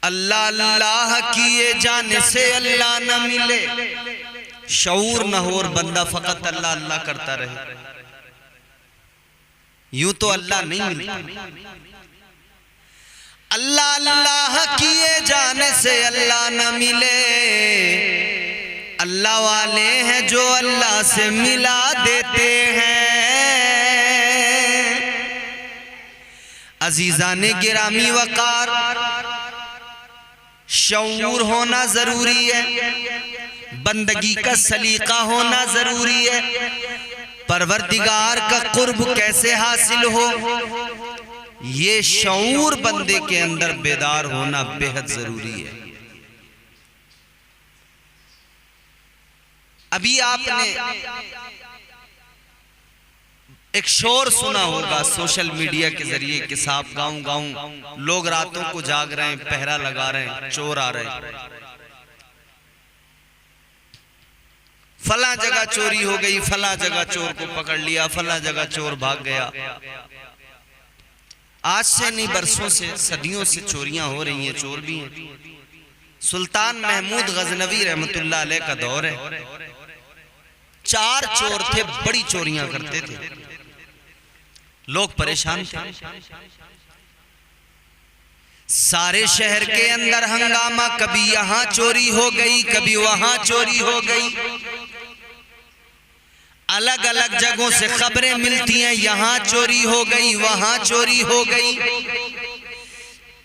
अल्लाह अल्लाह किए जाने से अल्लाह न मिले, शऊर न हो और बंदा फकत अल्लाह अल्लाह करता रहे, यूं तो अल्लाह नहीं मिलता। अल्लाह अल्लाह किए जाने से अल्लाह न मिले, अल्लाह वाले हैं जो अल्लाह से मिला देते हैं। अजीजाने गिरामी वकार, शऊर होना जरूरी है, बंदगी का सलीका होना जरूरी है। परवरदिगार का कुर्ब कैसे हासिल हो, ये शऊर बंदे के अंदर बेदार होना बेहद जरूरी है। अभी आपने एक शोर सुना होगा सोशल मीडिया के जरिए कि साहब गांव गांव लोग रातों को जाग रहे हैं, पहरा लगा रहे हैं, चोर आ रहे हैं, फला जगह चोरी हो गई, फला जगह चोर को पकड़ लिया, फला जगह चोर भाग गया। आज से नहीं बरसों से, सदियों से चोरियां हो रही हैं, चोर भी हैं। सुल्तान महमूद गजनवी रहमतुल्लाह अलैह का दौर है, 4 चोर थे, बड़ी चोरियां करते थे, लोग परेशान थे। सारे शहर के अंदर हंगामा, कभी यहां चोरी हो गई, कभी वहां चोरी हो गई। अलग अलग जगहों से खबरें मिलती हैं, यहां चोरी हो गई, वहां चोरी हो गई।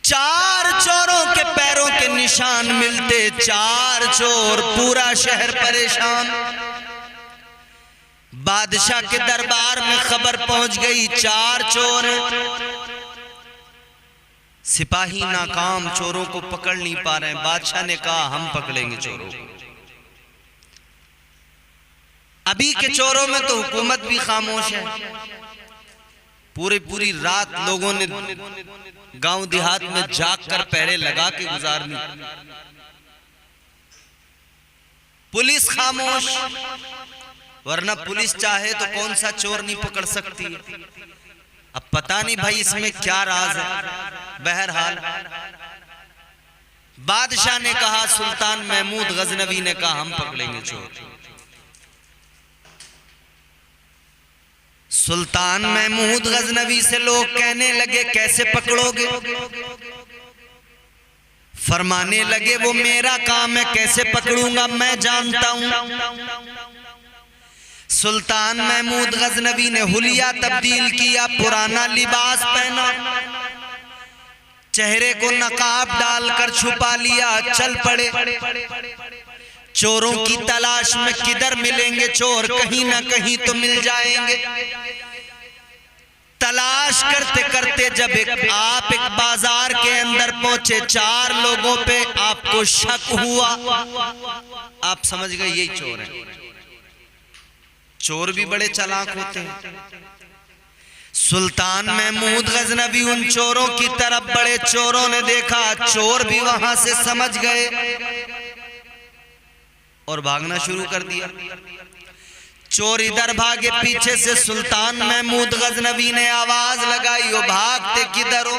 4 चोरों के पैरों के निशान मिलते, 4 चोर, पूरा शहर परेशान। बादशाह के दरबार में खबर पहुंच गई, 4 चोर। सिपाही नाकाम, चोरों को पकड़ नहीं पा रहे हैं। बादशाह ने कहा हम पकड़ेंगे चोरों को। अभी के चोरों में तो हुकूमत भी खामोश है। पूरी रात लोगों ने गांव देहात में जाग कर पहरे लगा के गुजारनी, पुलिस खामोश, वरना पुलिस चाहे तो कौन सा चोर नहीं पकड़ सकती। अब पता नहीं भाई इसमें क्या राज है। बहरहाल बादशाह ने कहा, सुल्तान महमूद गजनवी ने कहा हम पकड़ेंगे चोर। सुल्तान महमूद गजनवी से लोग कहने लगे कैसे पकड़ोगे? फरमाने लगे वो मेरा काम है, कैसे पकड़ूंगा मैं जानता हूं। सुल्तान महमूद गजनवी ने हुलिया तब्दील किया, पुराना लिबास पहना, चेहरे को नकाब डालकर छुपा लिया, चल पड़े चोरों की तलाश में। किधर मिलेंगे चोर? कहीं ना कहीं तो मिल जाएंगे। तलाश करते करते जब आप एक बाजार के अंदर पहुंचे, 4 लोगों पे आपको शक हुआ, आप समझ गए यही चोर है। चोर भी बड़े चालाक होते हैं। सुल्तान महमूद गजनवी उन चोरों की तरफ बड़े, चोरों ने देखा, चोर भी वहां से समझ गए और भागना शुरू कर दिया। चोर इधर भागे, पीछे से सुल्तान महमूद गजनवी ने आवाज लगाई, ओ भागते किधर हो?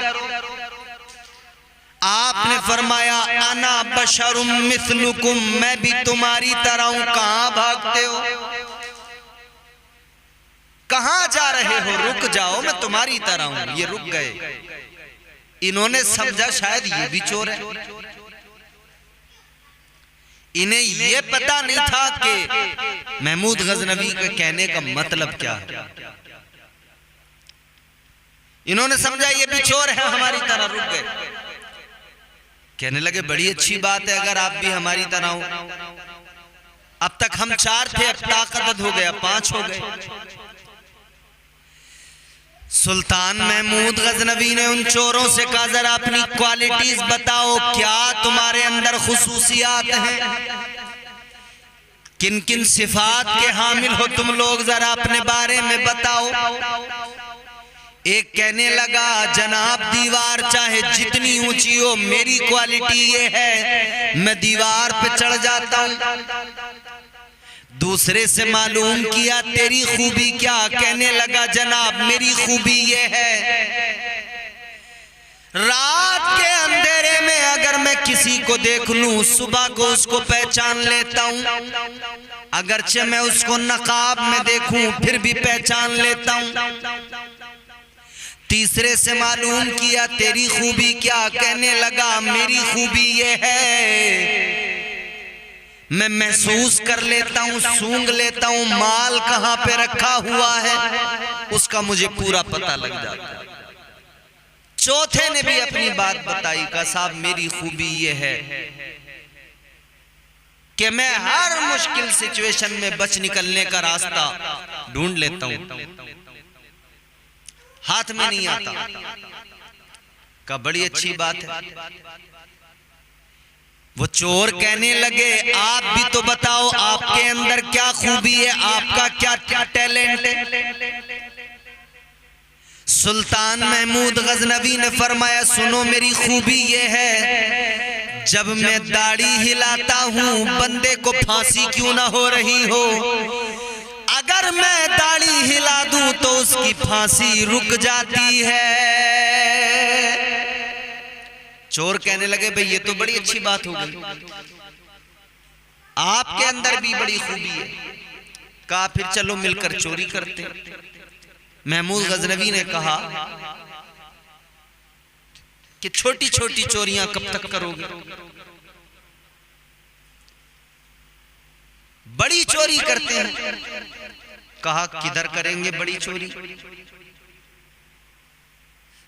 आपने फरमाया अना बशरुम मिस्लुकुम, मैं भी तुम्हारी तरह हूं, कहां भागते हो? कहां जा रहे हो? रुक जाओ, मैं तुम्हारी तरह हूं। ये रुक गए। इन्होंने समझा शायद ये भी चोर है। इन्हें यह पता नहीं था कि महमूद गजनवी के कहने का मतलब क्या है। इन्होंने समझा ये भी चोर है, हमारी तरह, रुक गए। कहने लगे बड़ी अच्छी बात है अगर आप भी हमारी तरह हो। अब तक हम 4 थे, अब ताकत हो गया, 5 हो गए। सुल्तान महमूद गजनवी ने उन चोरों से कहा जरा अपनी क्वालिटीज बताओ, क्या तुम्हारे अंदर खुसूसियात हैं, किन किन सिफात के हामिल हो तुम लोग, जरा अपने बारे में बताओ। एक कहने लगा जनाब दीवार चाहे जितनी ऊंची हो, मेरी क्वालिटी ये है मैं दीवार पे चढ़ जाता हूं। दूसरे से मालूम किया तेरी खूबी क्या? कहने लगा जनाब मेरी खूबी ये है, रात के अंधेरे में अगर मैं किसी को देख लूं, सुबह को उसको पहचान लेता हूं, अगरचे मैं उसको नकाब में देखूं फिर भी पहचान लेता हूं। तीसरे से मालूम किया तेरी खूबी क्या, कहने लगा मेरी खूबी ये है मैं महसूस कर लेता हूं, सूंघ लेता हूं माल कहां पे रखा हुआ है, उसका मुझे पूरा पता लग जाता है। चौथे ने भी अपनी बात बताई, कहा साहब मेरी खूबी ये है कि मैं हर मुश्किल सिचुएशन में बच निकलने का रास्ता ढूंढ लेता हूं, हाथ में नहीं आता। का बड़ी अच्छी बात है। वो चोर कहने लगे आप भी तो बताओ आपके अंदर क्या खूबी है, आपका क्या क्या टैलेंट है। सुल्तान महमूद गजनवी ने फरमाया सुनो मेरी खूबी ये है, जब मैं दाढ़ी हिलाता हूं बंदे को फांसी क्यों ना हो रही हो, अगर मैं दाढ़ी हिला दूं तो उसकी फांसी रुक जाती है। चोर कहने लगे भाई ये तो बड़ी अच्छी बात हो गई, आपके अंदर भी बड़ी खूबी है। कहा फिर चलो मिलकर चोरी करते। महमूद गजनवी ने कहा कि छोटी छोटी चोरियां कब तक करोगे, बड़ी चोरी करते हैं। कहा किधर करेंगे बड़ी चोरी।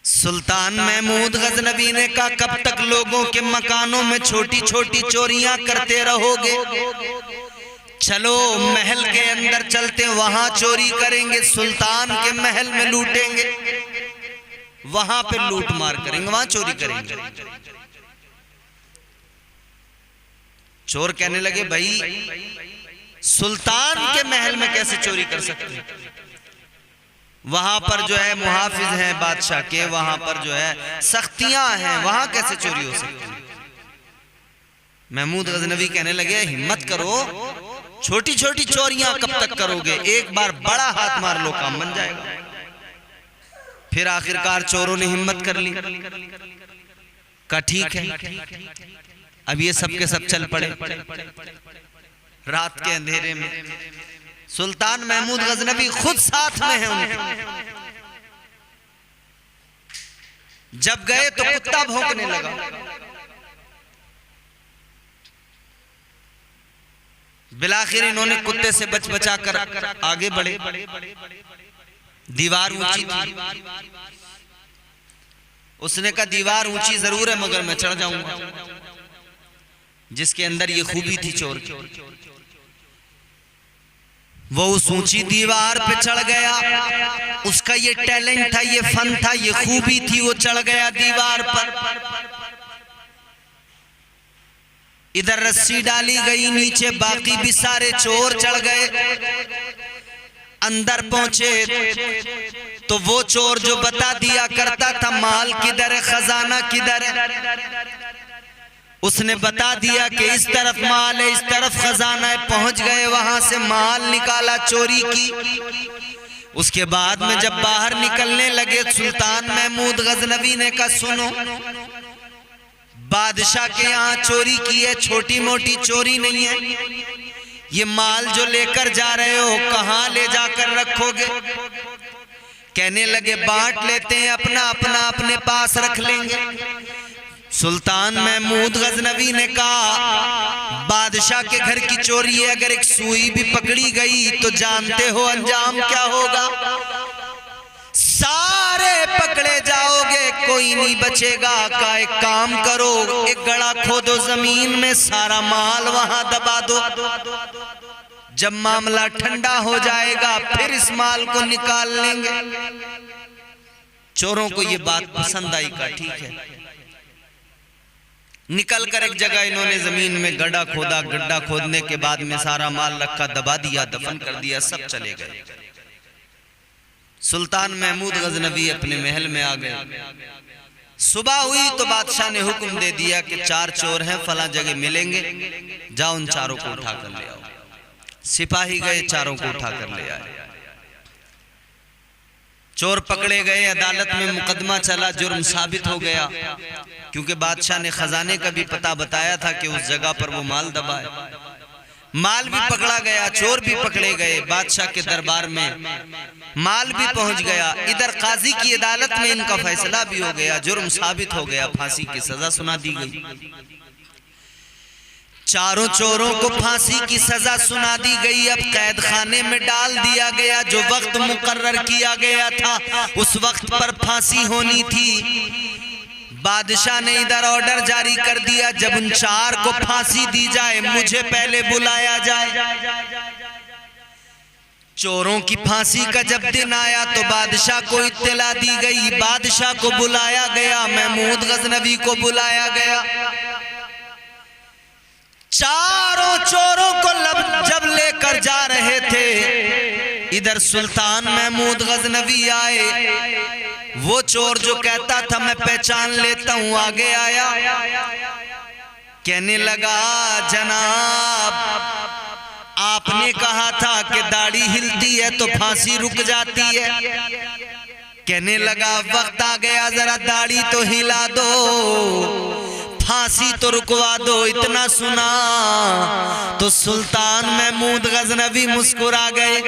सुल्तान महमूद गजनवी ने कहा कब तक लोगों के मकानों में छोटी छोटी चोरियां करते रहोगे, चलो महल के अंदर चलते, वहां चोरी करेंगे, सुल्तान के महल में लूटेंगे, वहां पे लूट मार करेंगे, वहां चोरी करेंगे। चोर कहने लगे भाई सुल्तान के महल में कैसे चोरी कर सकते हैं, वहां पर जो है मुहाफिज हैं बादशाह के, वहां पर जो है सख्तियां हैं, वहां कैसे चोरी हो सकती है। महमूद गजनवी कहने लगे हिम्मत करो, छोटी छोटी चोरियां कब तक करोगे, एक बार बड़ा हाथ मार लो काम बन जाएगा। फिर आखिरकार चोरों ने हिम्मत कर ली, कहा ठीक है। अब ये सब के सब चल पड़े। रात के अंधेरे में सुल्तान महमूद गजनवी खुद साथ में है उनके। जब गए तो कुत्ता भौंकने लगा, बिलाखिर इन्होंने कुत्ते से बच बचा कर आगे बढ़े। दीवार ऊंची थी, उसने कहा दीवार ऊंची जरूर है मगर मैं चढ़ जाऊंगा। जिसके अंदर ये खूबी थी चोर की, वो उस ऊंची दीवार पे चढ़ गया। उसका ये टैलेंट था, ये फन था, ये खूबी थी, वो चढ़ गया दीवार पर। इधर रस्सी डाली गई नीचे, बाकी भी सारे चोर चढ़ गए। अंदर पहुंचे तो वो चोर जो बता दिया करता था माल किधर है, खजाना किधर है, उसने बता दिया कि इस तरफ माल है, इस तरफ खजाना है। पहुंच गए, वहां से माल निकाला चोरी की। उसके बाद में जब बाहर निकलने लगे, सुल्तान महमूद गजनवी ने कहा सुनो, बादशाह के यहाँ चोरी की है, छोटी मोटी चोरी नहीं है। ये माल जो लेकर जा रहे हो कहाँ ले जाकर रखोगे। कहने लगे बांट लेते हैं, अपना अपना अपने पास रख लेंगे। सुल्तान महमूद गजनवी ने कहा बादशाह के घर की चोरी है, अगर एक सुई भी पकड़ी गई तो जानते हो अंजाम क्या होगा। सारे पकड़े जाओगे, कोई नहीं बचेगा। का एक काम करो, एक गड़ा खोदो जमीन में, सारा माल वहां दबा दो। जब मामला ठंडा हो जाएगा फिर इस माल को निकाल लेंगे। चोरों को ये बात पसंद आई, का ठीक है। निकल कर एक जगह इन्होंने जमीन में गड्ढा खोदा, गड्ढा खोदने के बाद में सारा माल रखा, दबा दिया, दफन कर दिया, सब चले गए। सुल्तान महमूद गजनवी अपने महल में आ गए। सुबह हुई तो बादशाह ने हुक्म दे दिया कि 4 चोर हैं, फला जगह मिलेंगे, जाओ उन चारों को उठा कर ले आओ। सिपाही गए, चारों को उठा कर ले आए। चोर पकड़े गए, अदालत में मुकदमा चला, जुर्म साबित हो गया, क्योंकि बादशाह ने खजाने का भी पता बताया था कि उस जगह पर वो माल दबा है। माल भी पकड़ा गया, चोर भी पकड़े गए, बादशाह के दरबार में माल भी पहुंच गया। इधर काजी की अदालत में इनका फैसला भी हो गया, जुर्म साबित हो गया, फांसी की सजा सुना दी गई। चारों चोरों को फांसी की सजा सुना दी गई। अब कैद खाने में डाल दिया गया। जो वक्त मुकर्रर किया गया था उस वक्त पर फांसी होनी थी। बादशाह ने इधर ऑर्डर जारी कर दिया, जब उन चार को फांसी दी जाए मुझे पहले बुलाया जाए। चोरों की फांसी का जब दिन आया तो बादशाह को इत्तला दी गई, बादशाह को बुलाया गया, महमूद गजनवी को बुलाया गया। चारों चोरों को जब लेकर जा रहे थे, इधर सुल्तान महमूद गजनवी आए। वो चोर जो कहता था मैं पहचान लेता हूं, आगे आया, कहने लगा जनाब आपने कहा था कि दाढ़ी हिलती है तो फांसी रुक जाती है। कहने लगा वक्त आ गया, जरा दाढ़ी तो हिला दो, फांसी तो रुकवा दो। इतना सुना तो सुल्तान महमूद गजनवी मुस्कुरा गए।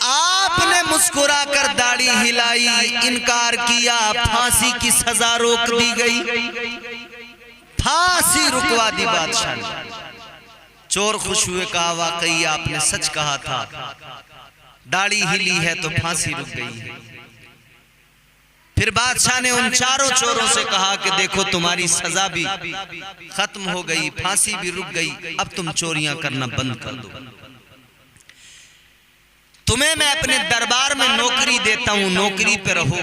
आपने मुस्कुरा कर दाढ़ी हिलाई, इनकार किया, फांसी की सजा रोक दी गई, फांसी रुकवा दी बादशाह ने। चोर खुश हुए, कहा वाकई आपने सच कहा था, दाढ़ी हिली है तो फांसी रुक गई है। फिर बादशाह ने उन चारों चोरों से कहा कि देखो तुम्हारी सजा भी खत्म हो गई, फांसी भी रुक गई, अब तुम चोरियां करना बंद कर दो। तुम्हें मैं अपने दरबार में नौकरी देता हूं, नौकरी पे रहो,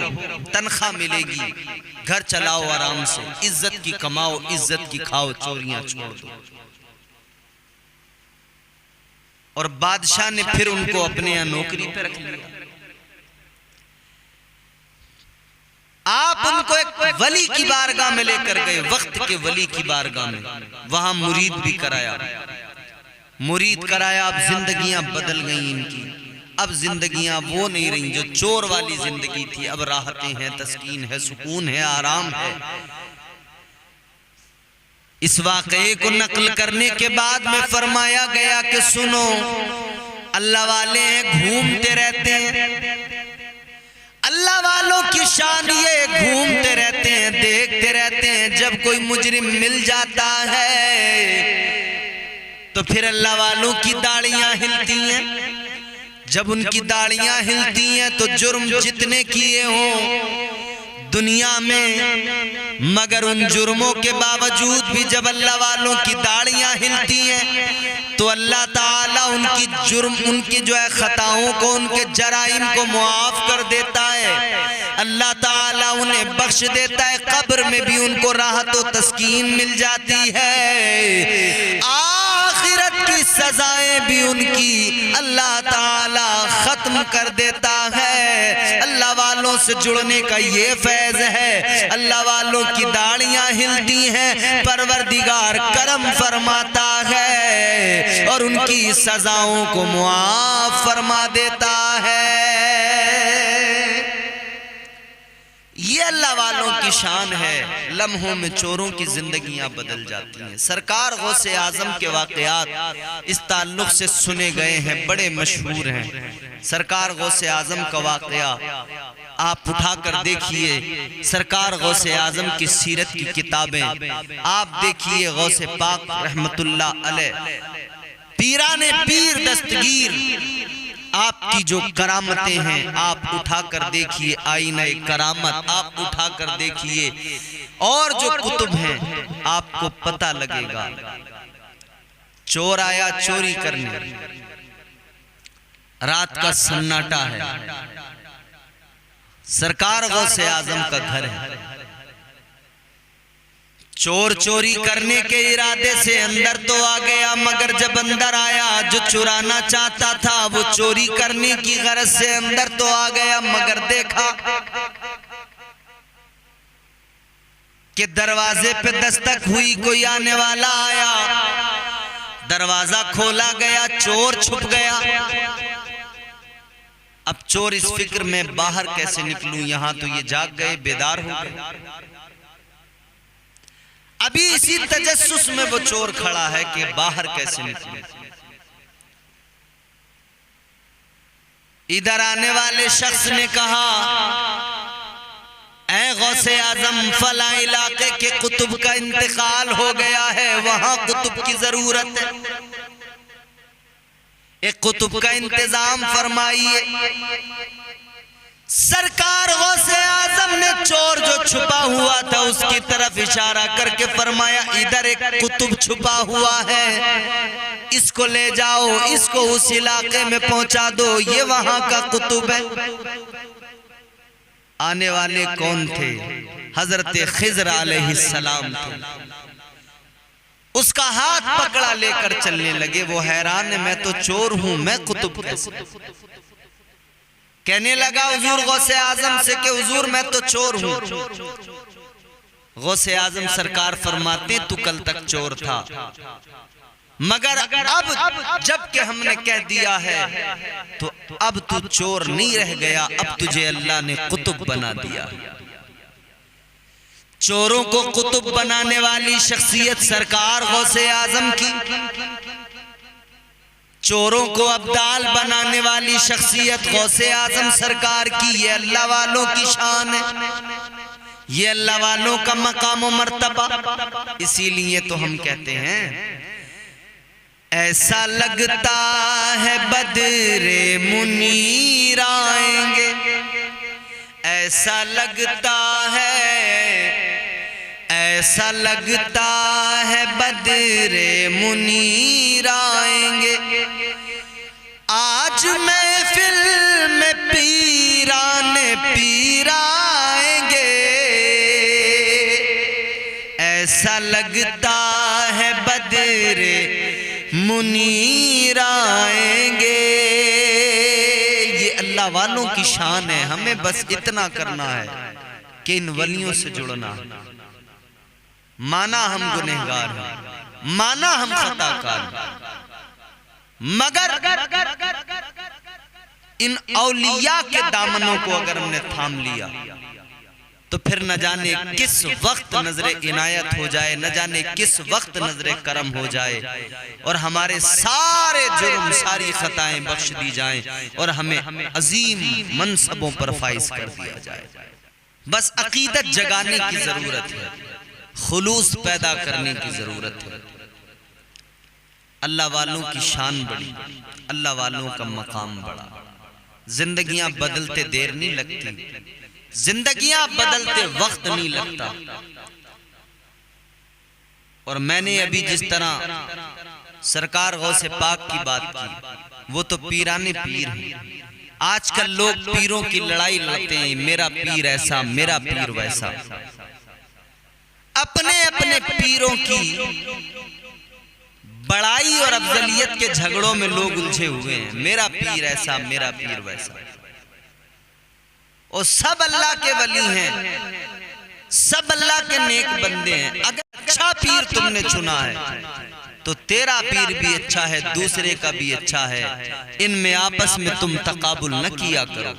तनख्वाह मिलेगी, घर चलाओ आराम से, इज्जत की कमाओ, इज्जत की खाओ, चोरियां छोड़ दो। और बादशाह ने फिर उनको अपने यहां नौकरी पे रख लिया। आप उनको एक वली की बारगाह में लेकर गए, वक्त के वली की बारगाह में, वहां मुरीद भी कराया, मुरीद कराया। अब जिंदगियां बदल गई इनकी, अब जिंदगियां वो नहीं रही जो चोर वाली जिंदगी थी। अब राहतें हैं, तस्कीन है, सुकून है, आराम है। इस वाक़े को नकल करने के बाद में फरमाया गया कि सुनो, अल्लाह वाले हैं, घूमते रहते हैं, अल्लाह वालों की शान ये घूमते रहते हैं, देखते रहते हैं। जब कोई मुजरिम मिल जाता है तो फिर अल्लाह वालों की दाढ़ियां हिलती हैं। जब उनकी दाढ़ियां हिलती हैं तो जुर्म जितने किए हों दुनिया में, मगर उन जुर्मों के बावजूद भी जब अल्लाह वालों की दाढ़ियां हिलती हैं तो अल्लाह ताला उनकी जुर्म, उनकी जो है खताओं को, उनके जराइम को मुआफ कर देता है। अल्लाह ताला उन्हें बख्श देता है, कब्र में भी उनको राहत व तस्कीन मिल जाती है। आखिरत की सजाएं भी उनकी अल्लाह ताला खत्म कर देता है। अल्लाह वालों से जुड़ने का ये फैज है। अल्लाह वालों की दाढ़ियां हिलती हैं, परवरदिगार करम फरमाता है और उनकी सजाओं को मुआफ फरमा देता है। ये अल्लाह वालों की शान है। लम्हों में चोरों की जिंदगियां बदल जाती हैं। सरकार गौसे आजम के वाकयात इस ताल्लुक से सुने गए हैं, बड़े मशहूर हैं। सरकार गौसे आजम का वाकया आप उठाकर देखिए, सरकार गौसे आजम की सीरत की किताबें आप देखिए, गौसे पाक रहमतुल्लाह अलैह, पीराने पीर दस्तगीर, आपकी जो करामतें हैं आप उठाकर देखिए, आईना करामत आप उठाकर देखिए, और जो कुतुब हैं आपको पता लगेगा। चोर आया चोरी करने, रात का सन्नाटा है, सरकार गौसे आजम का घर है। चोर चोरी करने के इरादे से अंदर तो आ गया, मगर जब अंदर आया, जो चुराना चाहता था वो चोरी करने की गरज से अंदर तो आ गया, मगर देखा कि दरवाजे पे दस्तक हुई, कोई आने वाला आया, दरवाजा खोला गया, चोर छुप गया। अब चोर इस फिक्र में बाहर कैसे निकलूं, यहां तो ये जाग गए, बेदार हो गए। अभी इसी तजस्सुस में वो चोर खड़ा है कि बाहर कैसे निकले। इधर आने वाले शख्स ने कहा, ऐ गौसे आजम, फला इलाके के कुतुब का इंतकाल हो गया है, वहां कुतुब की जरूरत है, एक कुतुब का इंतजाम फरमाइए। सरकार गौसे आजम ने चोर जो छुपा हुआ था उसकी तरफ इशारा करके फरमाया, इधर एक कुतुब छुपा हुआ है, इसको ले जाओ, इसको उस इलाके में पहुंचा दो, ये वहां का कुतुब है। आने वाले कौन थे? हजरत खिज़र अलैहिस्सलाम थे। उसका हाथ पकड़ा लेकर चलने लगे। वो हैरान है, मैं तो चोर हूं, मैं कुतुब कैसे? कहने लगा हुजूर गौसे आजम से कि हुजूर मैं तो चोर हूं। गौसे आजम सरकार फरमाते, तू कल तक चोर था, मगर अब जब कि हमने कह दिया है तो अब तू चोर नहीं रह गया, अब तुझे अल्लाह ने कुतुब बना दिया। चोरों को कुतुब बनाने वाली शख्सियत सरकार गौसे आजम की, चोरों को अब्दाल बनाने वाली शख्सियत गौसे आजम सरकार की। ये अल्लाह वालों की शान है, ये अल्लाह वालों का मकाम और मर्तबा। इसीलिए तो हम कहते हैं, ऐसा लगता है बदरे मुनीर आएंगे, ऐसा लगता है, ऐसा लगता है बदरे मुनीर आएंगे। आज महफिल में पीराने पीर आएंगे, ऐसा लगता है बदरे मुनीर आएंगे। ये अल्लाह वालों की शान है। हमें बस इतना करना है कि इन वलियों से जुड़ना। माना हम गुनहगार हैं, माना हम खताकार हैं, मगर इन औलिया के दामनों को अगर हमने थाम लिया तो फिर न जाने किस वक्त नजरे इनायत हो जाए, न जाने किस वक्त नजरे करम हो जाए और हमारे सारे जुर्म, सारी खताएं बख्श दी जाएं और हमें अजीम मनसबों पर फाइज कर दिया जाए। बस अकीदत जगाने की जरूरत है, खुलूस पैदा करने की जरूरत है। अल्लाह वालों की शान बड़ी, अल्लाह वालों का मकाम बड़ा। जिंदगियां बदलते देर नहीं लगती, जिंदगियां बदलते वक्त नहीं लगता। और मैंने अभी जिस तरह सरकार गौसे पाक की बात की, वो तो पीराने पीर हैं। आजकल लोग पीरों की लड़ाई लड़ते हैं, मेरा पीर ऐसा, मेरा पीर वैसा। अपने अपने पीरों की बड़ाई और अफजलियत के झगड़ों में लोग उलझे हुए हैं। मेरा पीर ऐसा, मेरा पीर वैसा। और सब अल्लाह के वली हैं, सब अल्लाह के नेक बंदे हैं। अगर अच्छा पीर तुमने चुना है तो तेरा पीर भी अच्छा है, दूसरे का भी अच्छा है। इनमें आपस में तुम तकाबुल न किया करो।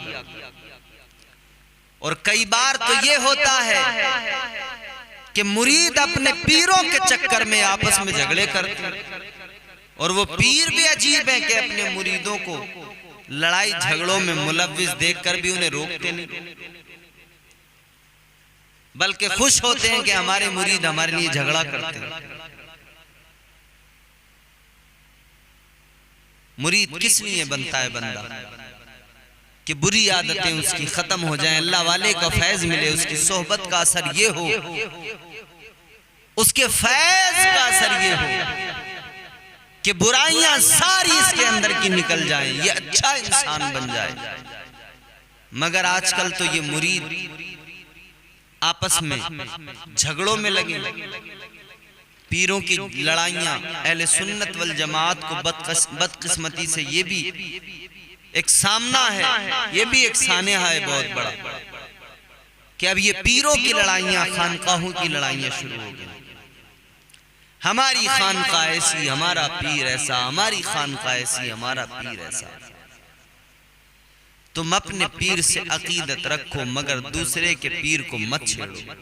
और कई बार तो ये होता है कि मुरीद अपने पीरों के चक्कर में आपस में झगड़े करते हैं और वो पीर भी अजीब है कि अपने मुरीदों को लड़ाई झगड़ों में मुलव्विस देखकर भी उन्हें रोकते नहीं, बल्कि खुश होते हैं कि हमारे मुरीद हमारे लिए झगड़ा करते हैं। मुरीद किस लिए बनता है बंदा? कि बुरी आदतें उसकी खत्म हो जाएं, अल्लाह वाले का फैज मिले, उसकी सोहबत का असर ये हो, उसके फैज का असर ये हो कि बुराइयां सारी इसके अंदर की निकल जाएं, ये अच्छा इंसान बन जाए। मगर आजकल तो ये मुरीद आपस में झगड़ों में लगे। पीरों की लड़ाइयां अहले सुन्नत वल जमात को बदकिस्मती से ये भी एक सामना है, ये भी एक सानेहा है बहुत बड़ा कि अब ये पीरों की लड़ाइयां, खानकाहों की लड़ाइयां शुरू हो गई। हमारी खानका ऐसी, हमारा पीर ऐसा, हमारी खानका ऐसी, हमारा पीर ऐसा। तुम अपने पीर से अकीदत रखो मगर दूसरे के पीर को मत छेड़ो।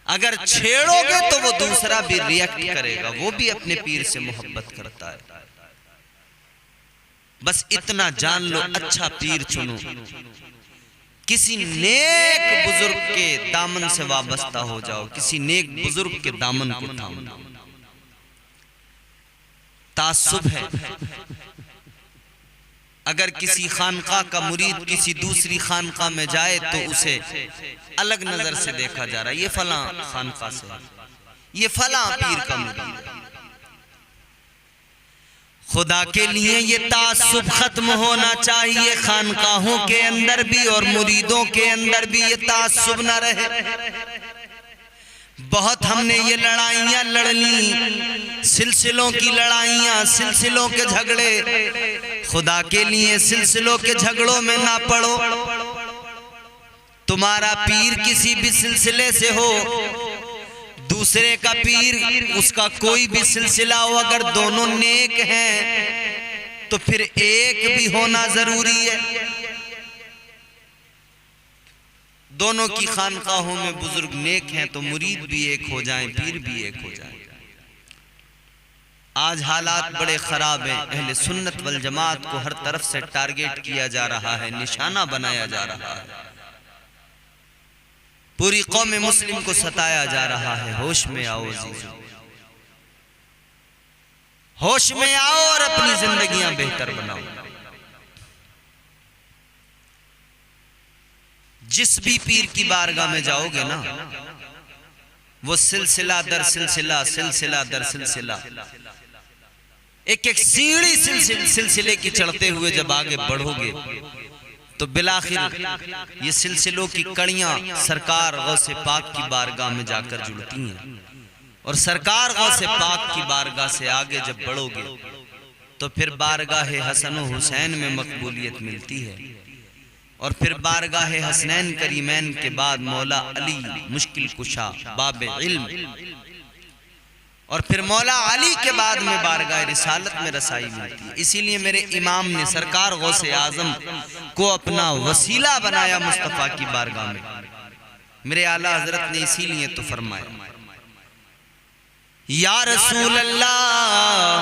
अगर छेड़ोगे तो वो दूसरा भी रिएक्ट करेगा, वो भी अपने पीर से मोहब्बत करता है। बस इतना जान लो, अच्छा पीर चुनो, किसी नेक बुजुर्ग के दामन से वाबस्ता हो जाओ, किसी नेक बुजुर्ग के दामन को थामो। तासुब है, अगर किसी खानका का मुरीद किसी दूसरी खानका में जाए तो उसे अलग नजर से देखा जा रहा है, ये फला खानका से, ये फला पीर का मुरीद है। खुदा के लिए ये तासुब खत्म होना चाहिए, खानकाहों के अंदर भी और मुरीदों के अंदर भी ये तासुब न रहे। बहुत हमने ये लड़ाइयां लड़ ली, सिलसिलों की लड़ाइयां, सिलसिलों के झगड़े। खुदा के लिए सिलसिलों के झगड़ों में ना पड़ो। तुम्हारा पीर किसी भी सिलसिले से हो, दूसरे का पीर उसका कोई भी सिलसिला हो, अगर दोनों नेक हैं तो फिर एक भी होना जरूरी है। दोनों की खानकाहों में बुजुर्ग नेक हैं तो मुरीद भी एक हो जाएं, पीर भी एक हो जाएं। आज हालात बड़े खराब हैं, अहले सुन्नत वल जमात को हर तरफ से टारगेट किया जा रहा है, निशाना बनाया जा रहा है, पूरी कौम मुस्लिम को सताया जा रहा है। होश में आओ जी, होश में आओ और अपनी जिंदगियां बेहतर बनाओ। जिस भी पीर की बारगाह में जाओगे ना, वो सिलसिला दर सिलसिला, सिलसिला दर सिलसिला, एक एक सीढ़ी सिलसिले की चढ़ते हुए जब आगे बढ़ोगे तो बिलाखिर ये सिलसिलों की कड़ियां सरकार गौसे पाक की बारगाह में जाकर जुड़ती हैं। और सरकार गौसे पाक की बारगाह से आगे जब बढ़ोगे तो फिर बारगाह हसन व हुसैन में मकबूलियत मिलती है। और फिर बारगाह हसनैन करीमैन के बाद मौला अली मुश्किल कुशा बाब इल्म, और फिर मौला अली के बाद में बारगाह रिसालत में रसाई मिलती है। इसीलिए मेरे इमाम ने सरकार गौसे आजम को अपना वसीला बनाया मुस्तफ़ा की बारगाह में। मेरे आला हजरत ने इसीलिए तो फरमाया, या रसूल अल्लाह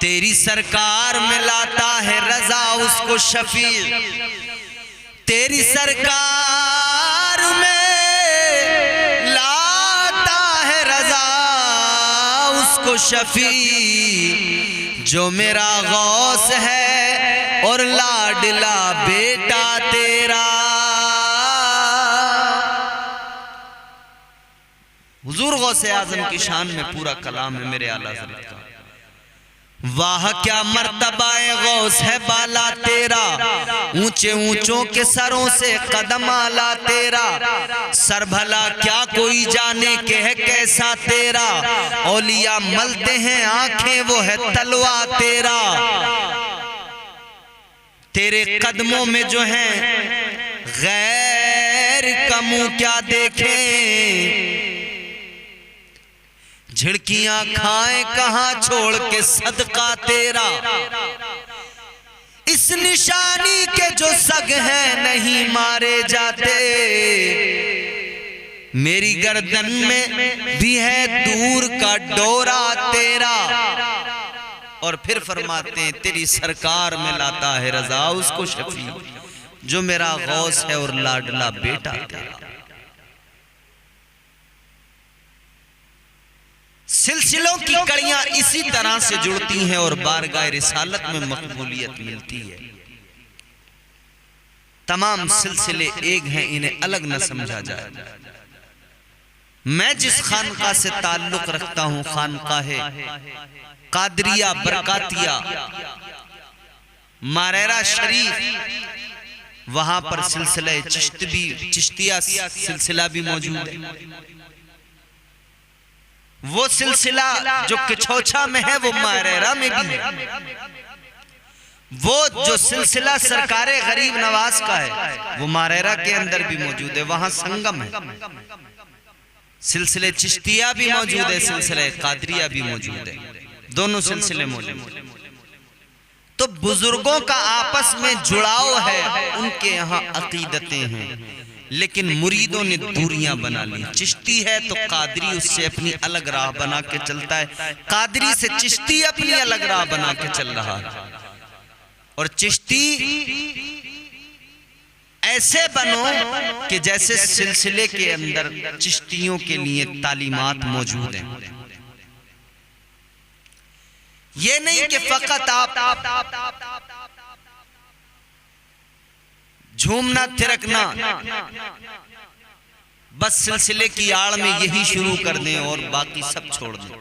तेरी सरकार में लाता है रजा उसको शफी, तेरी सरकार में लाता है रजा उसको शफी, जो मेरा गौस है और लाडला बेटा तेरा। हुजूर गौसे आजम की शान में पूरा कलाम है मेरे आला हज़रत का। वाह क्या मर्तबाए गौस है बाला तेरा, ऊंचे ऊंचों के सरों से कदम आला तेरा, सर भला क्या कोई जाने के है कैसा तेरा, औलिया मलते हैं आंखें वो है तलवा तेरा। तेरे कदमों में जो है गैर का मुंह क्या देखे, झिड़कियां खाए कहां छोड़ के सदका तेरा। इस निशानी के जो सग हैं नहीं मारे जाते, मेरी गर्दन में भी है दूर का डोरा तेरा। और फिर फरमाते हैं तेरी सरकार में लाता है रजा उसको शफी, जो मेरा गौस है और लाडला बेटा तेरा। सिलसिलों की कड़ियां इसी तरह से जुड़ती हैं और बारगाह रिसालत में मकबूलियत मिलती है। तमाम सिलसिले एक हैं, इन्हें अलग न समझा जाए। मैं जिस खानका से ताल्लुक रखता हूं, खानका है कादरिया बरकातिया मारेरा शरीफ, वहां पर सिलसिला चिश्तिया सिलसिला भी मौजूद है। वो सिलसिला जो किछौछा में है वो मारेरा में भी है। वो जो सिलसिला सरकारे गरीब नवाज का है वो मारेरा के अंदर भी मौजूद है, वहां संगम है। सिलसिले चिश्तिया भी मौजूद है, सिलसिले कादरिया भी मौजूद है, दोनों सिलसिले मौजूद हैं। तो बुजुर्गों का आपस में जुड़ाव है, उनके यहाँ अकीदतें हैं, लेकिन मुरीदों ने दूरियां बना ली। चिश्ती है तो कादरी उससे अपनी अलग राह बना के चलता है, कादरी से चिश्ती अपनी अलग राह बना के चल रहा है। और चिश्ती ऐसे बनो कि जैसे सिलसिले के अंदर चिश्तियों के लिए तालीमात मौजूद हैं। ये नहीं कि फकत आप झूमना थिरकना बस सिलसिले की आड़ में यही शुरू कर दें और बाकी सब छोड़ दें।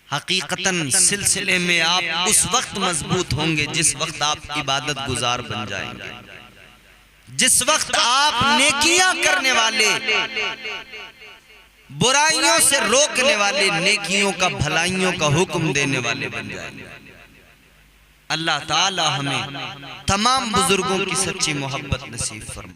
हकीकतन सिलसिले में आप उस वक्त मजबूत होंगे जिस वक्त आप इबादत गुजार बन जाएंगे, जिस वक्त आप नेकियां करने वाले, बुराइयों से रोकने वाले, नेकियों का भलाइयों का हुक्म देने वाले बन जाएंगे। अल्लाह ताला हमें तमाम बुजुर्गों की सच्ची मोहब्बत नसीब फरमाए।